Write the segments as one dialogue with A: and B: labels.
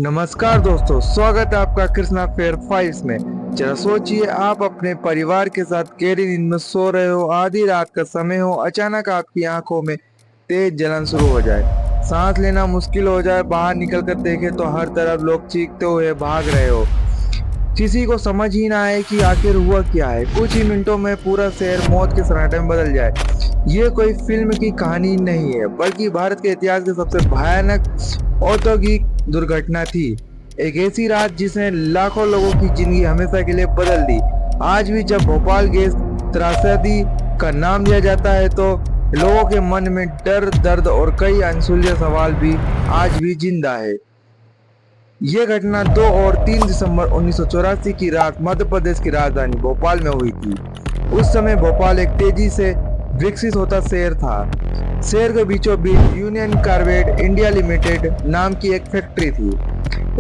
A: नमस्कार दोस्तों, स्वागत है आपका कृष्णा फेयर फाइल्स में। जरा सोचिए, आप अपने परिवार के साथ गहरी नींद में सो रहे हो, आधी रात का समय हो, अचानक आपकी आंखों में तेज जलन शुरू हो जाए, सांस लेना मुश्किल हो जाए, बाहर निकल कर देखे तो हर तरफ लोग चीखते हुए भाग रहे हो। किसी को समझ ही ना आए कि आखिर हुआ क्या है। कुछ ही मिनटों में पूरा शहर मौत के सन्नाटे में बदल जाए। ये कोई फिल्म की कहानी नहीं है, बल्कि भारत के इतिहास की सबसे भयानक औद्योगिक दुर्घटना थी। एक ऐसी रात जिसने लाखों लोगों की जिंदगी हमेशा के लिए बदल दी। आज भी जब भोपाल गैस त्रासदी का नाम लिया जाता है तो लोगों के मन में डर, दर्द और कई अनसुलझे सवाल भी आज भी जिंदा है। ये घटना 2 और 3 दिसंबर 1984 की रात मध्य प्रदेश की राजधानी भोपाल में हुई थी। उस समय भोपाल एक तेजी से विकसित होता शहर था। शहर के बीचों बीच यूनियन कार्बाइड इंडिया लिमिटेड नाम की एक फैक्ट्री थी।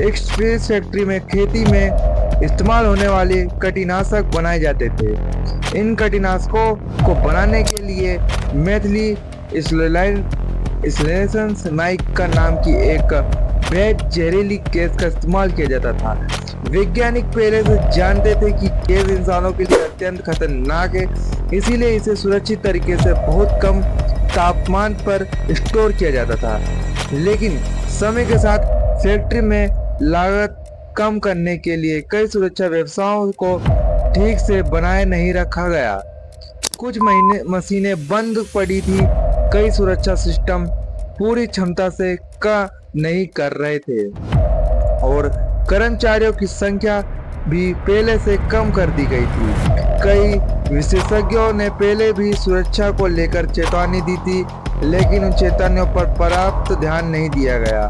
A: इस फैक्ट्री में खेती में इस्तेमाल होने वाले कीटनाशक बनाए जाते थे। इन कीटनाशकों को बनाने के लिए मैथिली इस्लेशन नाइक का नाम की एक बेहद जहरीली गैस का इस्तेमाल किया जाता था। वैज्ञानिक पहले से जानते थे कि गैस इंसानों के लिए अत्यंत खतरनाक है, इसीलिए इसे सुरक्षित तरीके से बहुत कम तापमान पर स्टोर किया जाता था। लेकिन समय के साथ फैक्ट्री में लागत कम करने के लिए कई सुरक्षा व्यवस्थाओं को ठीक से बनाए नहीं रखा गया। कुछ महीने मशीनें बंद पड़ी थी, कई सुरक्षा सिस्टम पूरी क्षमता से नहीं कर रहे थे और कर्मचारियों की संख्या भी पहले से कम कर दी गई थी। कई विशेषज्ञों ने पहले भी सुरक्षा को लेकर चेतावनी दी थी, लेकिन उन चेतावनियों पर पर्याप्त ध्यान नहीं दिया गया।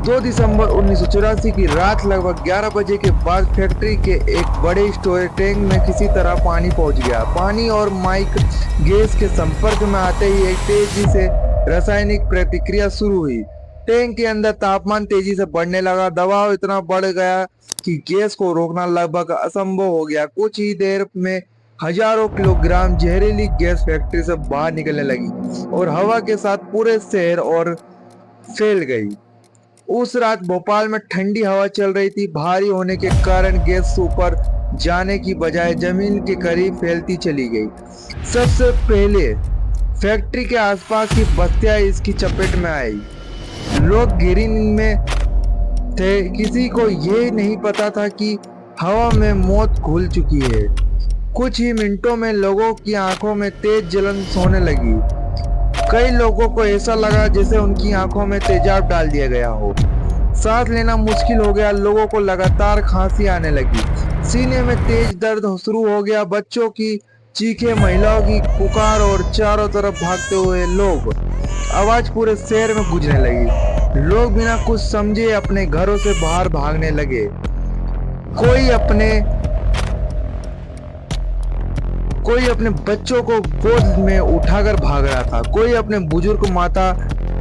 A: 2 दिसंबर 1984 की रात लगभग 11 बजे के बाद फैक्ट्री के एक बड़े स्टोरेज टैंक में किसी तरह पानी पहुंच गया। पानी और माइक गैस के संपर्क में आते ही एक तेजी से रासायनिक प्रतिक्रिया शुरू हुई। टैंक के अंदर तापमान तेजी से बढ़ने लगा, दबाव इतना बढ़ गया कि गैस को रोकना लगभग असंभव हो गया। कुछ ही देर में हजारों किलोग्राम जहरीली गैस फैक्ट्री से बाहर निकलने लगी और हवा के साथ पूरे शहर और फैल गई। उस रात भोपाल में ठंडी हवा चल रही थी। भारी होने के कारण गैस ऊपर जाने की बजाय जमीन के करीब फैलती चली गई। सबसे पहले फैक्ट्री के आसपास की बस्तियां इसकी चपेट में आई। लोग गहरी नींद में थे, किसी को ये नहीं पता था कि हवा में मौत घुल चुकी है। कुछ ही मिनटों में लोगों की आंखों में तेज जलन होने लगी। कई लोगों को ऐसा लगा जैसे उनकी आंखों में तेजाब डाल दिया गया हो। सांस लेना मुश्किल हो गया, लोगों को लगातार खांसी आने लगी, सीने में तेज दर्द शुरू हो गया। बच्चों की चीखें, महिलाओं की पुकार और चारों तरफ भागते हुए लोग, आवाज पूरे शहर में गूंजने लगी। लोग बिना कुछ समझे अपने घरों से बाहर भागने लगे। कोई अपने बच्चों को गोद में उठाकर भाग रहा था, कोई अपने बुजुर्ग माता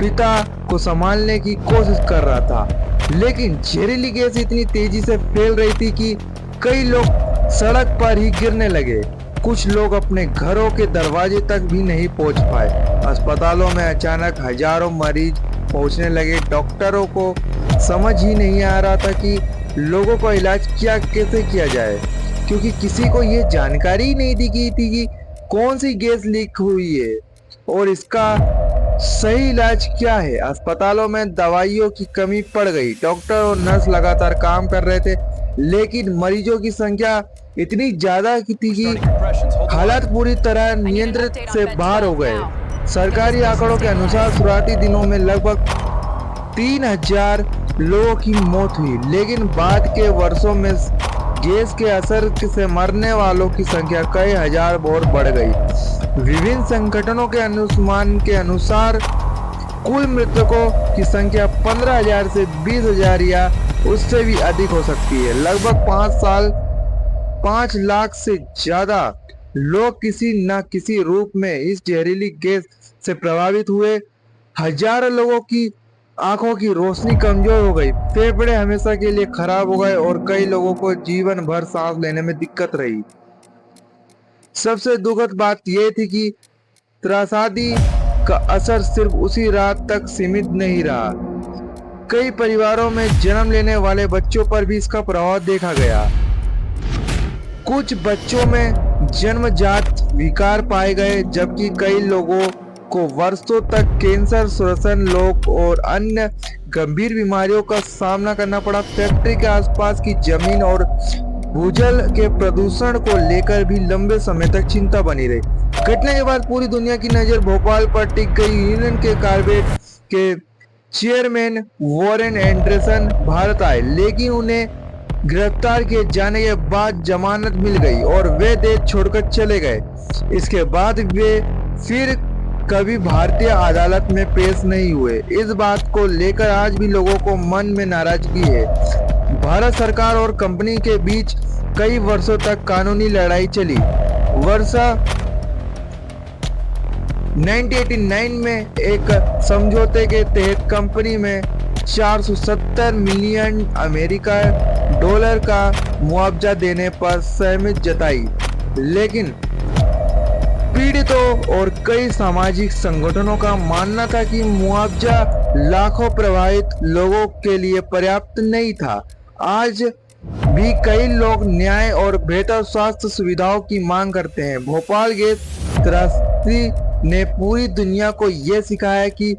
A: पिता को संभालने की कोशिश कर रहा था। लेकिन जहरीली गैस इतनी तेजी से फैल रही थी कि कई लोग सड़क पर ही गिरने लगे। कुछ लोग अपने घरों के दरवाजे तक भी नहीं पहुंच पाए। अस्पतालों में अचानक हजारों मरीज पहुंचने लगे। डॉक्टरों को समझ ही नहीं आ रहा था कि लोगों को इलाज कैसे किया जाए, क्योंकि किसी को ये जानकारी ही नहीं दी गई थी कि कौन सी गैस लीक हुई है और इसका सही इलाज क्या है। अस्पतालों में दवाइयों की कमी पड़ गई। डॉक्टर और नर्स लगातार काम कर रहे थे, लेकिन मरीजों की संख्या इतनी ज्यादा थी कि हालात पूरी तरह नियंत्रित से बाहर हो गए। सरकारी आंकड़ों के अनुसार शुरुआती दिनों में लगभग 3000 लोगों की मौत हुई, लेकिन बाद के वर्षों में गैस के असर से मरने वालों की संख्या कई हजार और बढ़ गई। विभिन्न संगठनों के अनुमान के अनुसार कुल मृतकों की संख्या 15,000 से 20,000 या उससे भी अधिक हो सकती है। लगभग 5 लाख से ज्यादा लोग किसी न किसी रूप में इस जहरीली गैस से प्रभावित हुए। हजारों लोगों की आंखों की रोशनी कमजोर हो गई, फेफड़े हमेशा के लिए खराब हो गए और कई लोगों को जीवन भर सांस लेने में दिक्कत रही। सबसे दुखद बात यह थी कि त्रासदी का असर सिर्फ उसी रात तक सीमित नहीं रहा। कई परिवारों में जन्म लेने वाले बच्चों पर भी इसका प्रभाव देखा गया। कुछ बच्चों में जन्मजात विकार पाए गए, जबकि कई लोगों को वर्षों तक कैंसर, श्वसन रोग और अन्य गंभीर बीमारियों का सामना करना पड़ा। फैक्ट्री के आसपास की जमीन और भूजल के प्रदूषण को लेकर भी लंबे समय तक चिंता बनी रही। घटना के बाद पूरी दुनिया की नजर भोपाल पर टिक गई। यूनियन के कार्बेट के चेयरमैन वॉरेन एंडरसन भारत आए, लेकिन उन्हें गिरफ्तार किए जाने के बाद जमानत मिल गई और वे देश छोड़कर चले गए। इसके बाद वे फिर कभी भारतीय अदालत में पेश नहीं हुए। इस बात को लेकर आज भी लोगों को मन में नाराजगी है। भारत सरकार और कंपनी के बीच कई वर्षों तक कानूनी लड़ाई चली। वर्ष 1989 में एक समझौते के तहत कंपनी में 470 मिलियन अमेरिका डॉलर का मुआवजा देने पर सहमति जताई, लेकिन पीड़ितों और कई सामाजिक संगठनों का मानना था कि मुआवजा लाखों प्रभावित लोगों के लिए पर्याप्त नहीं था। आज भी कई लोग न्याय और बेहतर स्वास्थ्य सुविधाओं की मांग करते हैं। भोपाल गैस त्रासदी ने पूरी दुनिया को यह सिखाया कि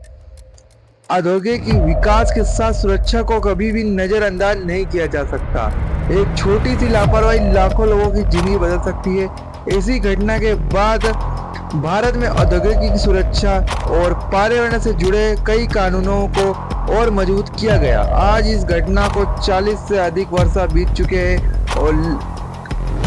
A: औद्योगिक विकास के साथ सुरक्षा को कभी भी नजरअंदाज नहीं किया जा सकता। एक छोटी सी लापरवाही लाखों लोगों की जिंदगी बदल सकती है। इसी घटना के बाद भारत में औद्योगिक सुरक्षा और पर्यावरण से जुड़े कई कानूनों को और मजबूत किया गया। आज इस घटना को 40 से अधिक वर्ष बीत चुके हैं और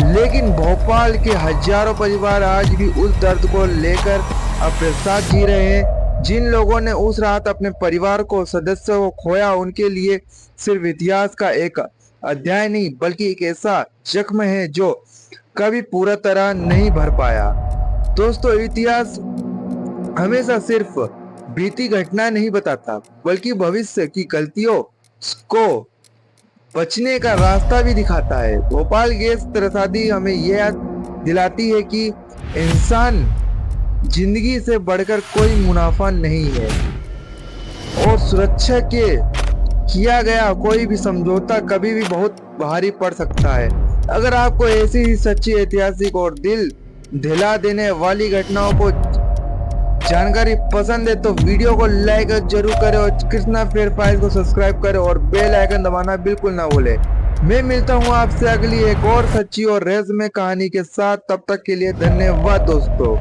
A: लेकिन भोपाल के हजारों परिवार आज भी उस दर्द को लेकर अपने साथ जी रहे हैं। जिन लोगों ने उस रात अपने परिवार को सदस्यों को खोया, उनके लिए सिर्फ इतिहास का एक अध्याय नहीं बल्कि एक ऐसा जख्म है जो कभी पूरा तरह नहीं भर पाया। दोस्तों, इतिहास हमेशा सिर्फ बीती घटना नहीं बताता बल्कि भविष्य की गलतियों को बचने का रास्ता भी दिखाता है। भोपाल गैस त्रासदी हमें यह याद दिलाती है कि इंसान जिंदगी से बढ़कर कोई मुनाफा नहीं है और सुरक्षा के किया गया कोई भी समझौता कभी भी बहुत भारी पड़ सकता है। अगर आपको ऐसी ही सच्ची, ऐतिहासिक और दिल दिला देने वाली घटनाओं को जानकारी पसंद है तो वीडियो को लाइक जरूर करें और कृष्णा फेयर फाइल्स को सब्सक्राइब करें और बेल आइकन दबाना बिल्कुल ना भूलें। मैं मिलता हूं आपसे अगली एक और सच्ची और रहस्यमय कहानी के साथ। तब तक के लिए धन्यवाद दोस्तों।